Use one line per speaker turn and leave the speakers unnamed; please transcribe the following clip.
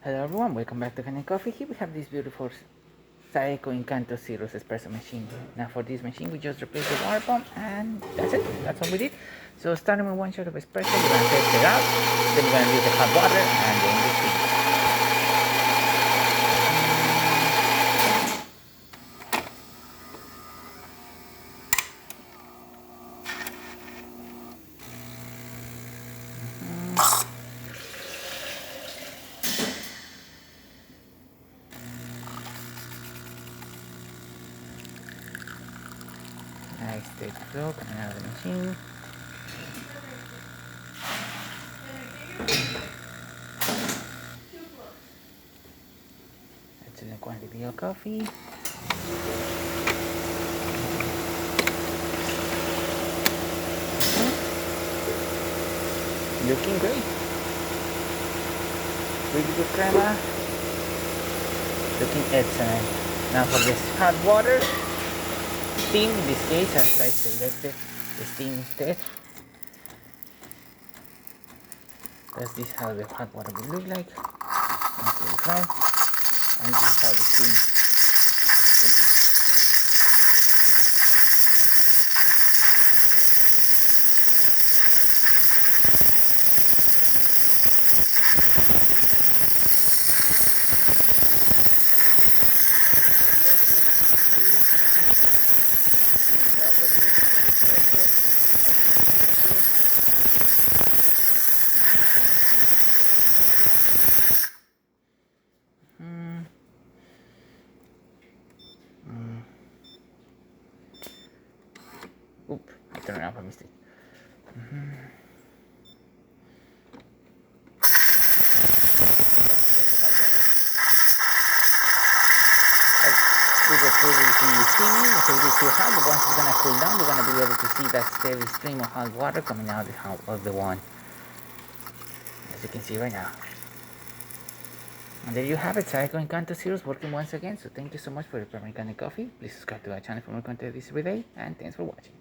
Hello everyone, welcome back to Kanen Coffee. Here we have this beautiful Saeco Encanto Zeros espresso machine. Now for this machine we just replaced the water pump and that's it. That's all we did. So starting with one shot of espresso, we're going to test it out. Then we're going to use the hot water and then the steam. Nice steady flow coming out of the machine. Excellent quantity of coffee. Looking great. Really good crema. Looking excellent. Now for this hot water. Steam, in this case, as I selected the steam instead. This is how the hot water will look like. Nice little flow. And this is how the steam will be. Oop, I turned it on by mistake. We will previously steaming, so it is too hot, but once it's going to cool down, we're going to be able to see that steady stream of hot water coming out of the wand, as you can see right now. And there you have it, Saeco Encanto Zeros working once again. So thank you so much for your Kanen Coffee. Please subscribe to our channel for more content this every day, and thanks for watching.